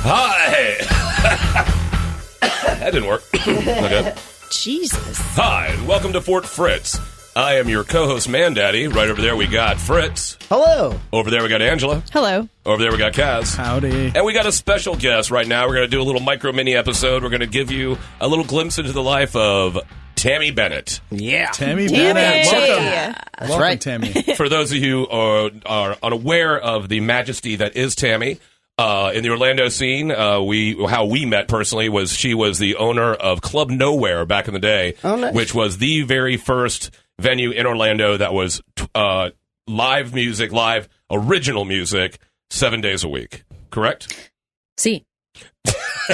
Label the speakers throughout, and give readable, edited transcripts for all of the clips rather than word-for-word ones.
Speaker 1: Hi. That didn't work. Okay.
Speaker 2: Jesus.
Speaker 1: Hi, and welcome to Fort Fritz. I am your co-host, Man Daddy. Right over there, we got Fritz.
Speaker 3: Hello.
Speaker 1: Over there, we got Angela.
Speaker 2: Hello.
Speaker 1: Over there, we got Kaz.
Speaker 4: Howdy.
Speaker 1: And we got a special guest right now. We're going to do a little micro-mini episode. We're going to give you a little glimpse into the life of Tammy Bennett.
Speaker 3: Yeah.
Speaker 4: Tammy Bennett. Welcome.
Speaker 3: That's
Speaker 4: Welcome,
Speaker 3: right.
Speaker 4: Tammy.
Speaker 1: For those of you who are unaware of the majesty that is Tammy, in the Orlando scene, how we met personally was she was the owner of Club Nowhere back in the day, which was the very first venue in Orlando that was live music, live original music, 7 days a week. Correct?
Speaker 2: See.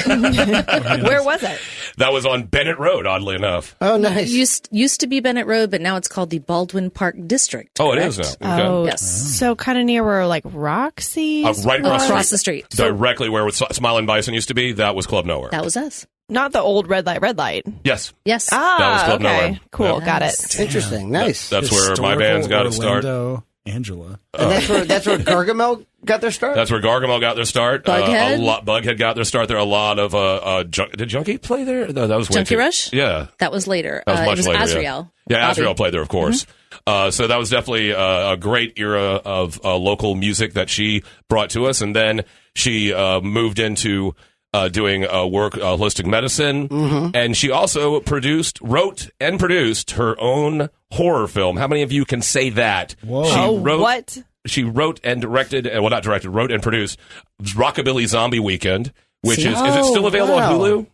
Speaker 2: Where was it?
Speaker 1: That was on Bennett Road, oddly enough.
Speaker 3: Oh, nice.
Speaker 2: Used to be Bennett Road, but now it's called the Baldwin Park District.
Speaker 1: Oh,
Speaker 2: correct?
Speaker 1: it is now. Okay.
Speaker 5: Oh,
Speaker 2: Yes.
Speaker 5: So kind of near where like Roxy's
Speaker 1: Right
Speaker 2: Across the street.
Speaker 1: Directly where Smiling Bison used to be, that was Club Nowhere.
Speaker 2: That was us.
Speaker 5: not the old red light.
Speaker 1: Yes.
Speaker 2: Yes.
Speaker 5: Ah,
Speaker 1: That was Club
Speaker 5: okay.
Speaker 1: Nowhere.
Speaker 5: Cool.
Speaker 1: Yeah.
Speaker 5: Got
Speaker 2: Yes.
Speaker 5: it.
Speaker 3: Interesting. Nice.
Speaker 1: That's where my band's got its start.
Speaker 4: Orlando, Angela.
Speaker 3: And that's where Gargamel got their start?
Speaker 1: That's where Gargamel got their start.
Speaker 2: Bughead?
Speaker 1: Bughead got their start there. A lot of did Junkie play there? No, that was way
Speaker 2: Junkie
Speaker 1: too-
Speaker 2: Rush?
Speaker 1: Yeah,
Speaker 2: That was later.
Speaker 1: that was much
Speaker 2: it was
Speaker 1: later.
Speaker 2: Azrael.
Speaker 1: Yeah,
Speaker 2: Bobby.
Speaker 1: Azrael played there, of course. So that was definitely a great era of local music that she brought to us, and then she moved into doing work holistic medicine, and she also wrote and produced her own horror film. How many of you can say that?
Speaker 4: Whoa.
Speaker 5: What?
Speaker 1: She wrote and directed, well, not directed, wrote and produced Rockabilly Zombie Weekend, which is it still available on Hulu?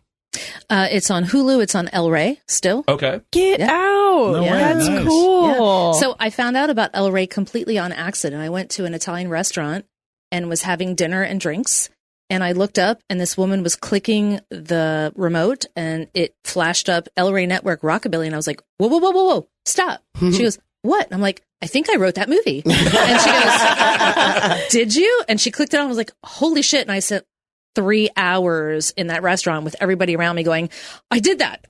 Speaker 2: It's on Hulu. It's on El Rey still.
Speaker 1: Okay.
Speaker 5: Get out.
Speaker 4: No way.
Speaker 5: That's
Speaker 4: Nice.
Speaker 5: cool.
Speaker 2: So I found out about El Rey completely on accident. I went to an Italian restaurant and was having dinner and drinks. And I looked up and this woman was clicking the remote and it flashed up El Rey Network Rockabilly. And I was like, whoa, stop. She goes, what? And I'm like, I think I wrote that movie. And she goes, did you? And she clicked it on and was like, holy shit. And I said, 3 hours in that restaurant with everybody around me going, I did that.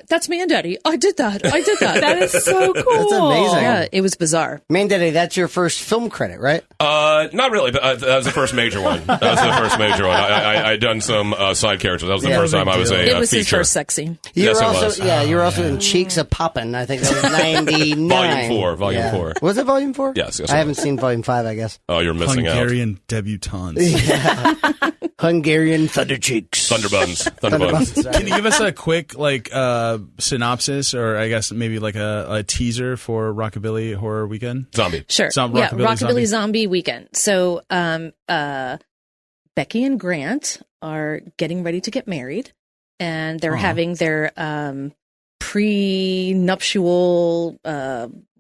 Speaker 2: That's Man Daddy. I did that.
Speaker 5: That is so cool.
Speaker 3: That's amazing.
Speaker 2: Yeah, it was bizarre.
Speaker 3: Man Daddy, that's your first film credit, right?
Speaker 1: Not really, but that was the first major one. I'd done some side characters. That was the first time I was a
Speaker 2: It was his
Speaker 1: feature.
Speaker 2: first sex scene.
Speaker 3: You
Speaker 1: Yes,
Speaker 3: were
Speaker 1: it
Speaker 3: also
Speaker 1: was.
Speaker 3: you were also in Cheeks of Poppin'. I think that was 99.
Speaker 1: Volume 4.
Speaker 3: Was it Volume 4?
Speaker 1: Yes,
Speaker 3: I haven't seen Volume 5, I guess.
Speaker 1: Oh, you're missing
Speaker 4: Hungarian debutantes.
Speaker 3: Hungarian Thunder Cheeks.
Speaker 1: out. Thunderbuns.
Speaker 4: Can you give us a quick synopsis, or I guess maybe like a teaser for Rockabilly Horror Weekend?
Speaker 1: Zombie.
Speaker 2: Sure.
Speaker 4: Rockabilly
Speaker 2: Rockabilly Zombie Weekend. So, Becky and Grant are getting ready to get married, and they're having their pre-nuptial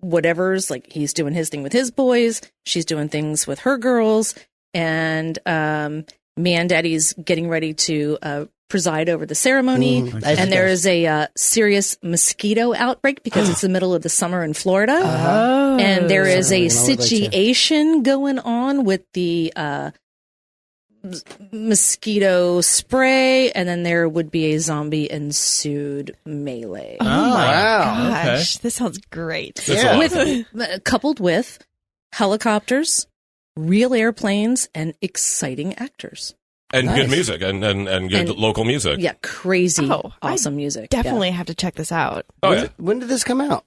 Speaker 2: whatevers. Like he's doing his thing with his boys, she's doing things with her girls, and Man Daddy's getting ready to preside over the ceremony. And there is a serious mosquito outbreak because it's the middle of the summer in Florida. And there is a situation going on with the mosquito spray, and then there would be a zombie ensued melee.
Speaker 5: Oh my
Speaker 3: wow.
Speaker 5: gosh. This sounds great.
Speaker 1: That's awesome.
Speaker 2: Coupled with helicopters, real airplanes, and exciting actors.
Speaker 1: And
Speaker 3: Nice.
Speaker 1: good music and good
Speaker 2: And-
Speaker 1: local music.
Speaker 2: Yeah, crazy,
Speaker 5: Oh,
Speaker 2: awesome music.
Speaker 5: Definitely have to check this out.
Speaker 1: Oh, yeah.
Speaker 3: When did this come out?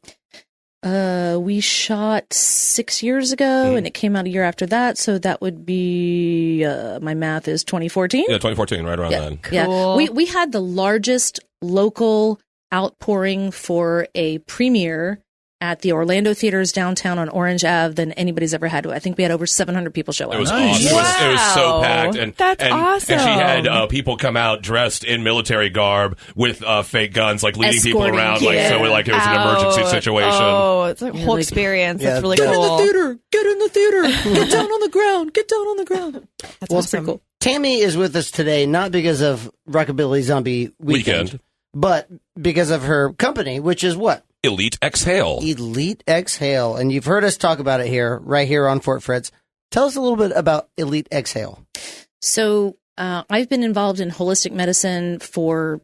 Speaker 2: We shot 6 years ago, and it came out a year after that. So that would be my math is 2014.
Speaker 1: Yeah, 2014, right around
Speaker 2: Yeah.
Speaker 1: then.
Speaker 2: Yeah,
Speaker 5: Cool.
Speaker 2: we had the largest local outpouring for a premiere at the Orlando Theaters downtown on Orange Ave than anybody's ever had. I think we had over 700 people show up.
Speaker 1: It was
Speaker 4: Nice.
Speaker 1: awesome. It was so
Speaker 5: Wow.
Speaker 1: packed, and
Speaker 5: That's
Speaker 1: and
Speaker 5: awesome.
Speaker 1: she had people come out dressed in military garb with fake guns, like leading people
Speaker 2: Escorting
Speaker 1: around, like
Speaker 2: kids
Speaker 1: so, like it was an emergency
Speaker 5: Out.
Speaker 1: situation.
Speaker 5: Oh, it's a whole
Speaker 2: like-
Speaker 5: experience.
Speaker 3: Yeah,
Speaker 5: That's really
Speaker 3: get in
Speaker 5: cool.
Speaker 2: theater. Get in the theater. Get down on the ground. Get down on the ground.
Speaker 5: That's
Speaker 3: Well,
Speaker 5: awesome.
Speaker 2: Pretty cool.
Speaker 3: Tammy is with us today, not because of Rockabilly Zombie Weekend, but because of her company, which is what?
Speaker 1: Elite Exhale.
Speaker 3: Elite Exhale. And you've heard us talk about it right here on Fort Fritz. Tell us a little bit about Elite Exhale.
Speaker 2: So I've been involved in holistic medicine for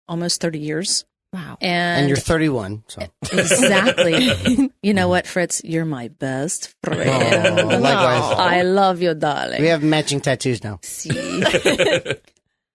Speaker 2: almost 30 years.
Speaker 5: Wow.
Speaker 3: And you're 31. So.
Speaker 2: Exactly. You know what, Fritz? You're my best friend.
Speaker 3: Oh, likewise.
Speaker 2: I love you, darling.
Speaker 3: We have matching tattoos now.
Speaker 2: See?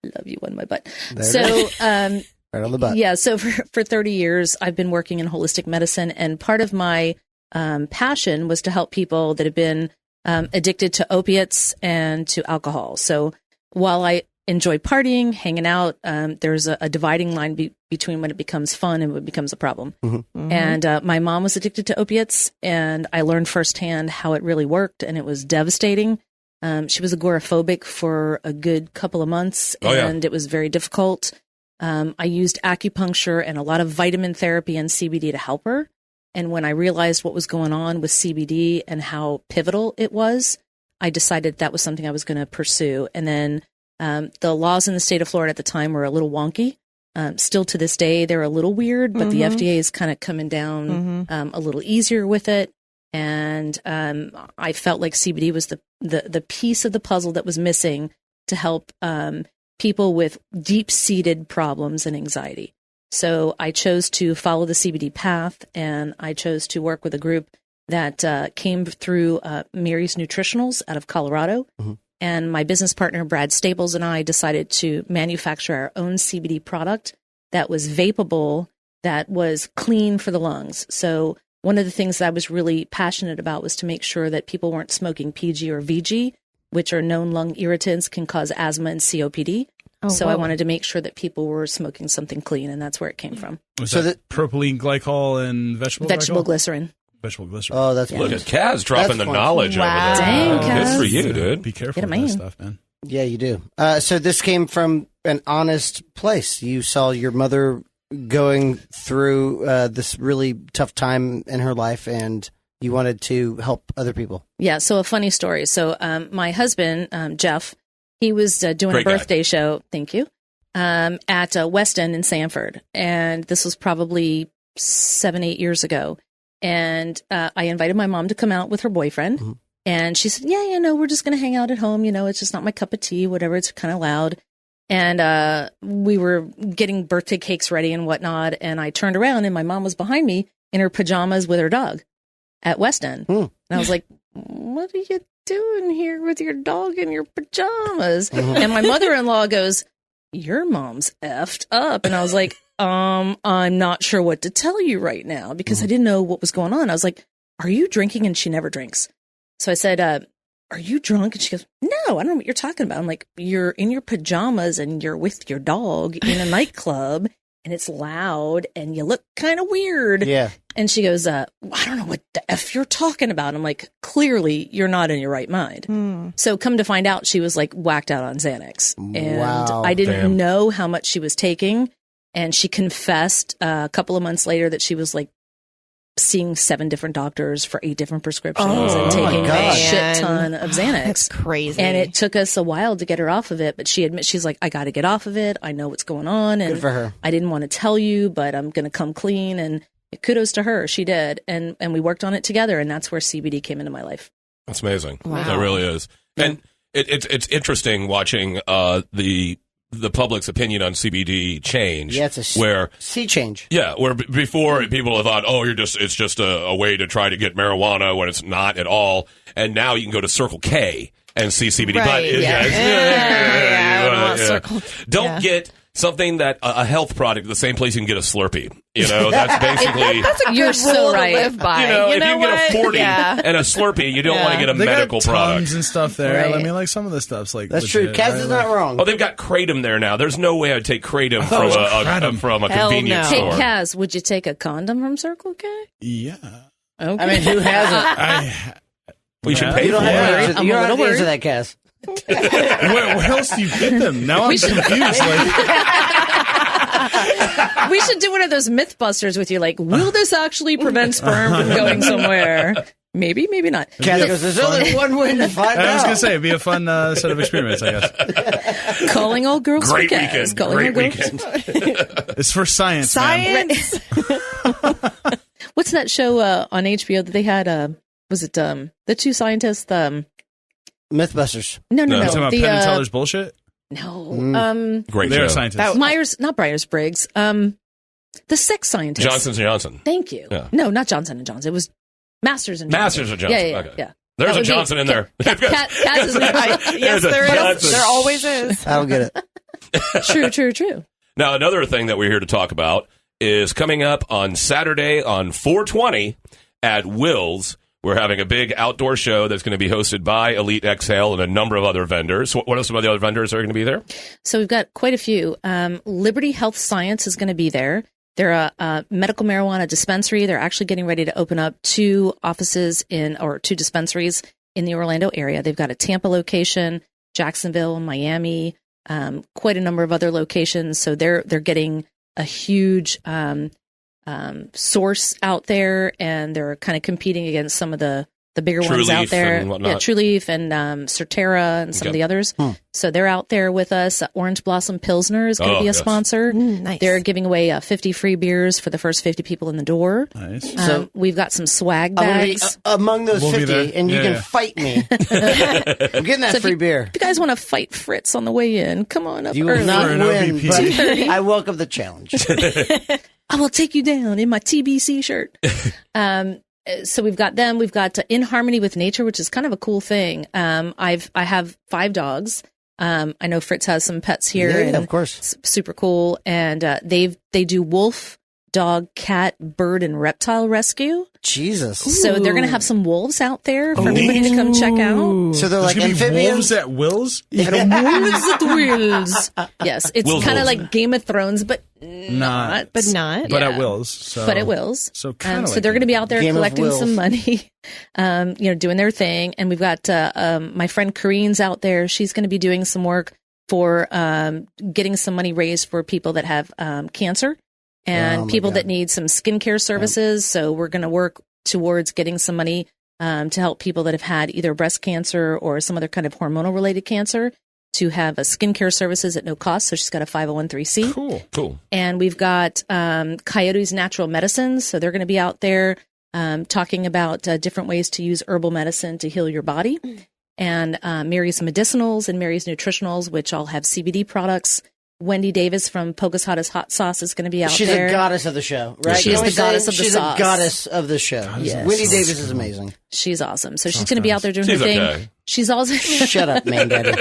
Speaker 2: Love you on my butt.
Speaker 3: There
Speaker 2: So,
Speaker 3: Right on the butt.
Speaker 2: yeah, so for 30 years, I've been working in holistic medicine, and part of my passion was to help people that have been addicted to opiates and to alcohol. So while I enjoy partying, hanging out, there's a dividing line between when it becomes fun and when it becomes a problem.
Speaker 3: Mm-hmm.
Speaker 2: And my mom was addicted to opiates, and I learned firsthand how it really worked, and it was devastating. She was agoraphobic for a good couple of months, and it was very difficult. I used acupuncture and a lot of vitamin therapy and CBD to help her. And when I realized what was going on with CBD and how pivotal it was, I decided that was something I was going to pursue. And then the laws in the state of Florida at the time were a little wonky. Still to this day, they're a little weird, but the FDA is kind of coming down a little easier with it. And I felt like CBD was the piece of the puzzle that was missing to help people with deep-seated problems and anxiety. So I chose to follow the CBD path, and I chose to work with a group that came through Mary's Nutritionals out of Colorado. Mm-hmm. And my business partner, Brad Staples, and I decided to manufacture our own CBD product that was vapable, that was clean for the lungs. So one of the things that I was really passionate about was to make sure that people weren't smoking PG or VG, which are known lung irritants, can cause asthma and COPD. So I wanted to make sure that people were smoking something clean, and that's where it came from.
Speaker 4: So that propylene glycol and vegetable
Speaker 2: glycerin.
Speaker 4: Vegetable glycerin.
Speaker 3: Oh, that's
Speaker 1: Look at Kaz dropping the knowledge over there.
Speaker 2: Dang, Kaz.
Speaker 1: Good for you, dude.
Speaker 4: Be careful with that stuff, man.
Speaker 3: Yeah, you do. So this came from an honest place. You saw your mother going through this really tough time in her life, and you wanted to help other people.
Speaker 2: Yeah, so a funny story. So my husband, Jeff, he was doing a birthday show, thank you, at West End in Sanford. And this was probably 7-8 years ago. And I invited my mom to come out with her boyfriend. Mm-hmm. And she said, yeah, we're just going to hang out at home. It's just not my cup of tea, whatever. It's kind of loud. And we were getting birthday cakes ready and whatnot. And I turned around, and my mom was behind me in her pajamas with her dog at West End. And I was like, what are you doing here with your dog in your pajamas? And my mother-in-law goes, your mom's effed up. And I was like, I'm not sure what to tell you right now, because I didn't know what was going on. I was like, are you drinking? And she never drinks. So I said, are you drunk? And she goes, no, I don't know what you're talking about. I'm like, you're in your pajamas and you're with your dog in a nightclub, and it's loud and you look kind of weird.
Speaker 3: Yeah.
Speaker 2: And she goes, I don't know what the F you're talking about. I'm like, clearly you're not in your right mind. So come to find out, she was like whacked out on Xanax. And I didn't know how much she was taking. And she confessed a couple of months later that she was like seeing 7 different doctors for 8 different prescriptions and taking a shit ton of Xanax.
Speaker 5: That's crazy.
Speaker 2: And it took us a while to get her off of it, but she's like, I got to get off of it. I know what's going on. And
Speaker 3: good for her.
Speaker 2: I didn't want to tell you, but I'm going to come clean. And kudos to her. She did. And we worked on it together. And that's where CBD came into my life.
Speaker 1: That's amazing.
Speaker 5: Wow.
Speaker 1: That really is. And it's interesting watching the public's opinion on CBD change.
Speaker 3: Yeah, it's a sea change.
Speaker 1: Yeah, where before people have thought, it's just a way to try to get marijuana, when it's not at all. And now you can go to Circle K and see CBD.
Speaker 5: Right,
Speaker 1: But don't get something that a health product, the same place you can get a Slurpee. That's basically.
Speaker 5: That's a
Speaker 2: You're
Speaker 5: good
Speaker 2: so
Speaker 5: rule
Speaker 2: right.
Speaker 5: to live by.
Speaker 1: If you can get a 40 and a Slurpee, you don't want to get a
Speaker 4: They
Speaker 1: medical
Speaker 4: got
Speaker 1: product.
Speaker 4: Tums and stuff there.
Speaker 2: Right.
Speaker 4: I mean, like some of the stuff's like
Speaker 3: That's
Speaker 4: legit,
Speaker 3: true. Kaz
Speaker 4: right?
Speaker 3: is not wrong.
Speaker 1: Oh, they've got Kratom there now. There's no way I'd take Kratom from a
Speaker 5: Hell
Speaker 1: convenience
Speaker 5: no.
Speaker 2: Hey,
Speaker 1: store.
Speaker 2: Kaz, would you take a condom from Circle K?
Speaker 4: Yeah.
Speaker 2: Okay.
Speaker 3: I mean, who hasn't?
Speaker 1: We should pay
Speaker 3: You
Speaker 1: for
Speaker 3: don't have
Speaker 1: it.
Speaker 3: to answer,
Speaker 2: I'm
Speaker 3: you
Speaker 2: a
Speaker 3: don't have to
Speaker 2: little
Speaker 3: answer that, Kaz.
Speaker 4: where else do you get them? Now I'm confused.
Speaker 2: We should do one of those Mythbusters with you. Like, will this actually prevent sperm from going somewhere? Maybe, maybe not.
Speaker 3: Kaz goes, there's only one way to find out.
Speaker 4: I was going to say, it'd be a fun set of experiments, I guess.
Speaker 2: Calling all girls
Speaker 1: Great
Speaker 2: for Kaz.
Speaker 1: weekend.
Speaker 2: Calling all
Speaker 1: Great
Speaker 2: girls.
Speaker 1: weekend.
Speaker 4: It's for science, man.
Speaker 5: Science.
Speaker 2: What's that show on HBO that they had? Was it the 2 scientists?
Speaker 3: Mythbusters.
Speaker 2: No.
Speaker 4: You talking about
Speaker 2: The,
Speaker 4: Penn and Teller's bullshit?
Speaker 2: no.
Speaker 1: Great
Speaker 4: They're
Speaker 1: show.
Speaker 4: scientists.
Speaker 2: Myers-Briggs. The sex scientist.
Speaker 1: Johnson & Johnson.
Speaker 2: Thank you.
Speaker 1: Yeah.
Speaker 2: No, not Johnson & Johnson. It was Masters & Johnson.
Speaker 1: Masters & Johnson.
Speaker 2: Yeah.
Speaker 1: Okay. There's a Johnson in there.
Speaker 2: Cat is
Speaker 5: Yes, there is. There always is.
Speaker 3: I don't get it.
Speaker 2: True.
Speaker 1: Now, another thing that we're here to talk about is coming up on Saturday on 420 at Will's. We're having a big outdoor show that's going to be hosted by Elite Exhale and a number of other vendors. What are some of the other vendors that are going to be there?
Speaker 2: So we've got quite a few. Liberty Health Science is going to be there. They're a medical marijuana dispensary. They're actually getting ready to open up 2 dispensaries in the Orlando area. They've got a Tampa location, Jacksonville, Miami, quite a number of other locations. So they're getting a huge source out there, and they're kind of competing against some of the bigger ones out there. Yeah, True Leaf and Certera and some of the others. So they're out there with us. Orange Blossom Pilsner is going to be a sponsor.
Speaker 5: Nice.
Speaker 2: They're giving away 50 free beers for the first 50 people in the door.
Speaker 4: Nice.
Speaker 3: So
Speaker 2: we've got some swag
Speaker 3: I'm gonna be
Speaker 2: bags.
Speaker 3: among those
Speaker 4: We'll be
Speaker 3: 50,
Speaker 4: there.
Speaker 3: and you
Speaker 4: Yeah.
Speaker 3: can fight me. I'm getting that
Speaker 2: So if
Speaker 3: free beer.
Speaker 2: If you guys want to fight Fritz on the way in, come on up
Speaker 3: You will
Speaker 2: early.
Speaker 3: not
Speaker 4: For an
Speaker 3: win,
Speaker 4: OBP.
Speaker 3: but I welcome the challenge.
Speaker 2: I will take you down in my TBC shirt. So we've got them. We've got In Harmony with Nature, which is kind of a cool thing. I have 5 dogs. I know Fritz has some pets here.
Speaker 3: Yeah,
Speaker 2: and
Speaker 3: of course.
Speaker 2: it's super cool. And they do wolf, dog, cat, bird, and reptile rescue.
Speaker 3: Jesus.
Speaker 2: So they're going to have some wolves out there for everybody to come check out.
Speaker 3: So they're
Speaker 4: There's
Speaker 3: like
Speaker 4: gonna be
Speaker 3: amphibians.
Speaker 4: wolves at Will's?
Speaker 2: Wolves at Will's. Yes, it's
Speaker 1: Will's
Speaker 2: kind of
Speaker 1: wolves.
Speaker 2: like Game of Thrones, but
Speaker 4: Not.
Speaker 5: But not.
Speaker 4: But
Speaker 2: Yeah.
Speaker 4: at Will's. So.
Speaker 2: But at Will's.
Speaker 4: So kind of
Speaker 2: So they're going to be out there
Speaker 3: Game of
Speaker 2: collecting
Speaker 3: Wills.
Speaker 2: some money, doing their thing. And we've got my friend Kareen's out there. She's going to be doing some work for getting some money raised for people that have cancer and
Speaker 3: Oh, my
Speaker 2: people
Speaker 3: God.
Speaker 2: that need some skincare services. So we're going to work towards getting some money to help people that have had either breast cancer or some other kind of hormonal related cancer to have skincare services at no cost. So she's got a 501(c)(3).
Speaker 1: Cool.
Speaker 2: And we've got Coyote's Natural Medicines. So they're going to be out there talking about different ways to use herbal medicine to heal your body. And Mary's Medicinals and Mary's Nutritionals, which all have CBD products. Wendy Davis from Poca's Hottest Hot Sauce is going to be out
Speaker 3: She's
Speaker 2: there.
Speaker 3: a goddess of the show, right?
Speaker 2: She is
Speaker 3: Can we
Speaker 2: the goddess
Speaker 3: say
Speaker 2: of the
Speaker 3: she's
Speaker 2: sauce.
Speaker 3: a goddess of the show.
Speaker 2: Yes.
Speaker 3: Wendy Davis is amazing.
Speaker 2: She's awesome. So she's
Speaker 4: Sounds
Speaker 2: going to be
Speaker 4: nice.
Speaker 2: out there doing
Speaker 1: She's
Speaker 2: her thing.
Speaker 1: okay.
Speaker 2: She's also
Speaker 3: Shut up, man, daddy.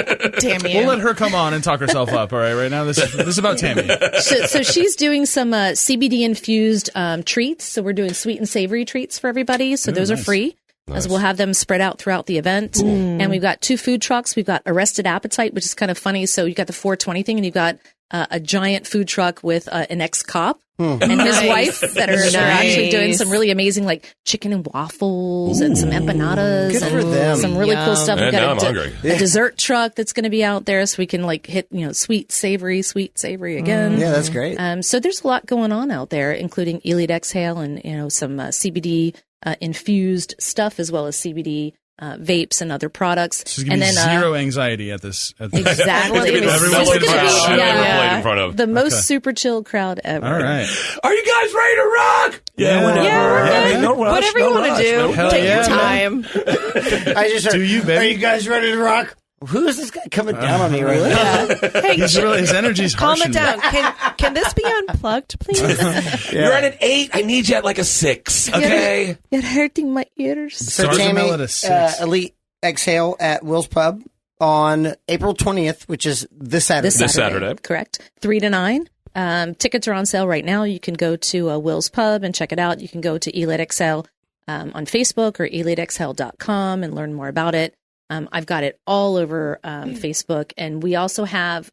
Speaker 5: Damn you.
Speaker 4: We'll let her come on and talk herself up. All right now this is about Tammy.
Speaker 2: so she's doing some CBD infused treats. So we're doing sweet and savory treats for everybody. So those are
Speaker 4: nice.
Speaker 2: free. As we'll have them spread out throughout the event. And we've got 2 food trucks. We've got Arrested Appetite, which is kind of funny. So you got the 420 thing, and you've got a giant food truck with an ex-cop and his wife that are actually doing some really amazing, like chicken and waffles and some empanadas
Speaker 3: Good for
Speaker 2: and
Speaker 3: them.
Speaker 2: some really cool stuff.
Speaker 1: And
Speaker 2: We've
Speaker 1: now I'm
Speaker 2: got
Speaker 1: hungry.
Speaker 2: a dessert truck that's going to be out there, so we can like hit sweet savory again.
Speaker 3: Yeah, that's great.
Speaker 2: So there's a lot going on out there, including Elite Exhale and some CBD infused stuff, as well as CBD vapes and other products.
Speaker 4: She's gonna
Speaker 2: and
Speaker 4: be zero anxiety at this.
Speaker 2: exactly.
Speaker 1: Everyone's
Speaker 2: It's gonna be,
Speaker 1: played in front of.
Speaker 2: the most super chill crowd ever.
Speaker 4: All right.
Speaker 1: Are you guys ready to rock?
Speaker 4: Yeah,
Speaker 1: whenever.
Speaker 5: Yeah,
Speaker 1: Hey, no rush,
Speaker 5: whatever
Speaker 1: no
Speaker 5: you want
Speaker 1: rush,
Speaker 5: to do,
Speaker 1: no-
Speaker 4: Hell
Speaker 5: take
Speaker 4: yeah,
Speaker 5: your time.
Speaker 3: I just heard,
Speaker 4: Do you, baby?
Speaker 3: Are you guys ready to rock? Who is this guy coming down on me right now?
Speaker 5: Hey,
Speaker 4: His energy's
Speaker 5: calm
Speaker 4: harsh
Speaker 5: it down. Can this be unplugged, please?
Speaker 1: You're at an 8. I need you at like a 6. Okay.
Speaker 2: You're hurting my ears.
Speaker 3: So
Speaker 4: Stars and
Speaker 3: Tammy,
Speaker 4: Mel at a 6.
Speaker 3: Elite Exhale at Will's Pub on April 20th, which is this Saturday.
Speaker 1: This Saturday.
Speaker 2: Correct. 3 to 9. Tickets are on sale right now. You can go to Will's Pub and check it out. You can go to Elite Exhale on Facebook or eliteexhale.com and learn more about it. I've got it all over Facebook. And we also have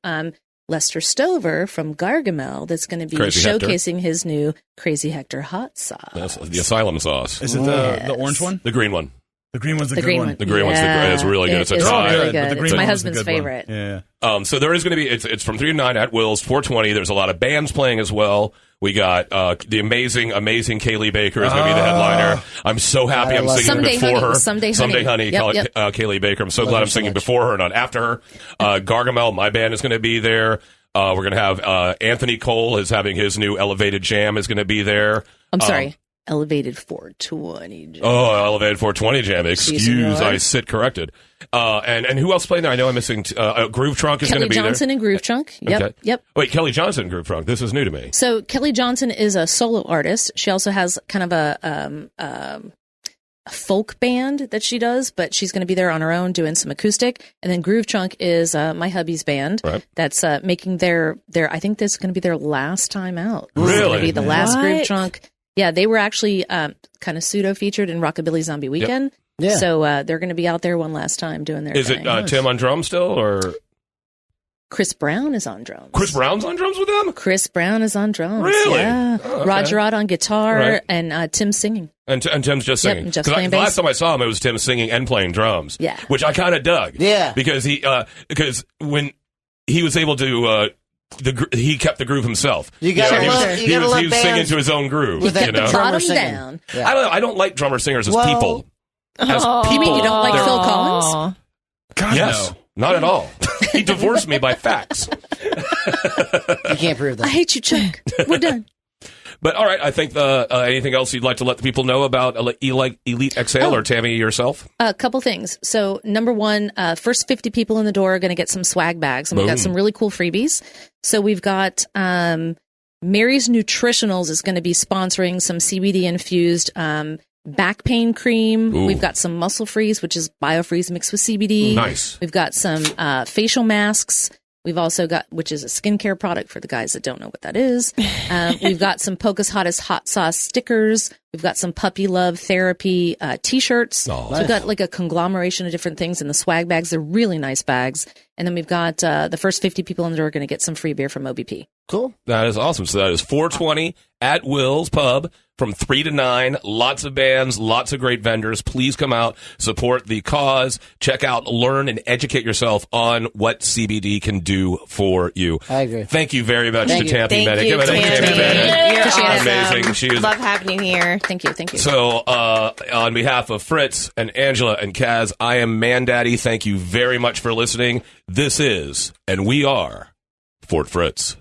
Speaker 2: Lester Stover from Gargamel that's going to be
Speaker 1: Crazy Hector.
Speaker 2: showcasing his new Crazy Hector hot sauce.
Speaker 1: That's the asylum sauce.
Speaker 4: Is it the orange one?
Speaker 1: The green one.
Speaker 4: The green one's the,
Speaker 2: The
Speaker 4: good
Speaker 2: green
Speaker 4: one.
Speaker 2: one.
Speaker 1: The green one's it's really good. It's a
Speaker 2: It is
Speaker 1: try.
Speaker 2: really
Speaker 4: But
Speaker 2: good.
Speaker 4: the green
Speaker 2: It's my
Speaker 4: one's the
Speaker 2: husband's
Speaker 4: good one.
Speaker 2: favorite.
Speaker 4: Yeah.
Speaker 1: So there is going to be, it's from 3 to 9 at Will's, 420. There's a lot of bands playing as well. We got the amazing Kaylee Baker is going to be the headliner. I'm so happy
Speaker 3: I
Speaker 1: I'm
Speaker 3: love
Speaker 1: singing
Speaker 2: Someday
Speaker 1: before
Speaker 2: Honey.
Speaker 1: her.
Speaker 2: Someday Honey. Yep.
Speaker 1: Kaylee Baker. I'm so glad
Speaker 3: her
Speaker 1: I'm
Speaker 3: so
Speaker 1: singing
Speaker 3: much.
Speaker 1: before her and not after her. Gargamel, my band, is going to be there. We're going to have Anthony Cole is having his new Elevated Jam is going to be there.
Speaker 2: I'm sorry. Elevated 420 jam.
Speaker 1: Oh, Elevated 420 jam.
Speaker 2: Excuse me.
Speaker 1: I sit corrected. And who else played there? I know I'm missing. Groove Trunk is going to be
Speaker 2: Johnson
Speaker 1: there.
Speaker 2: and Groove Trunk. Yep,
Speaker 1: Okay.
Speaker 2: yep.
Speaker 1: Wait, Kelly Johnson and Groove Trunk. This is new to me.
Speaker 2: So Kelly Johnson is a solo artist. She also has kind of a folk band that she does, but she's going to be there on her own doing some acoustic. And then Groove Trunk is my hubby's band that's making their I think this is going to be their last time out. This is going to be the last Groove Trunk. Yeah, they were actually kind of pseudo featured in Rockabilly Zombie Weekend. Yep. Yeah. So they're going to be out there one last time doing their
Speaker 1: Is
Speaker 2: thing.
Speaker 1: it Tim on drums still, or
Speaker 2: Chris Brown is on drums?
Speaker 1: Chris Brown's on drums with them?
Speaker 2: Chris Brown is on drums.
Speaker 1: Really?
Speaker 2: Yeah.
Speaker 1: Oh, okay.
Speaker 2: Roger Ott on guitar and Tim singing.
Speaker 1: And Tim's just singing.
Speaker 2: Yep, just playing
Speaker 1: the
Speaker 2: bass.
Speaker 1: last time I saw him, it was Tim singing and playing drums.
Speaker 2: Yeah.
Speaker 1: Which I kind of dug.
Speaker 3: Yeah.
Speaker 1: Because when he was able to, he kept the groove himself.
Speaker 3: You gotta love
Speaker 1: he was singing to his own groove.
Speaker 3: With that
Speaker 1: you know?
Speaker 2: Bottom
Speaker 3: singing.
Speaker 2: down.
Speaker 3: Yeah.
Speaker 1: I don't like drummer singers as people. As people.
Speaker 2: You mean you don't like Phil Collins?
Speaker 4: God,
Speaker 1: Yes.
Speaker 4: no.
Speaker 1: Not at all. He divorced me by fax.
Speaker 3: You can't prove
Speaker 2: I
Speaker 3: that.
Speaker 2: hate you, Chuck. We're done.
Speaker 1: But all right, I think anything else you'd like to let the people know about Elite Exhale or Tammy yourself?
Speaker 2: A couple things. So, number one, first 50 people in the door are going to get some swag bags, and we've got some really cool freebies. So, we've got Mary's Nutritionals is going to be sponsoring some CBD infused back pain cream.
Speaker 1: Ooh.
Speaker 2: We've got some Muscle Freeze, which is BioFreeze mixed with CBD.
Speaker 1: Nice.
Speaker 2: We've got some facial masks. We've also got, which is a skincare product for the guys that don't know what that is. We've got some Polka's Hottest Hot Sauce stickers. We've got some Puppy Love Therapy T-shirts.
Speaker 1: Oh.
Speaker 2: So we've got like a conglomeration of different things in the swag bags. They're really nice bags. And then we've got the first 50 people in the door are going to get some free beer from OBP.
Speaker 3: Cool.
Speaker 1: That is awesome. So that is 420 at Will's Pub from 3 to 9. Lots of bands, lots of great vendors. Please come out, support the cause, check out, learn, and educate yourself on what CBD can do for you.
Speaker 3: I agree.
Speaker 1: Thank you very much
Speaker 3: Thank
Speaker 1: to
Speaker 3: you.
Speaker 1: Tammy
Speaker 5: Thank
Speaker 1: Bennett.
Speaker 5: you,
Speaker 1: Give it a
Speaker 5: Tammy.
Speaker 1: Bennett.
Speaker 5: You're
Speaker 2: Appreciate it.
Speaker 5: awesome.
Speaker 1: Amazing. She is
Speaker 5: Love having you here.
Speaker 2: Thank you. Thank you.
Speaker 1: So, on behalf of Fritz and Angela and Kaz, I am Man Daddy. Thank you very much for listening. This is, and we are, Fort Fritz.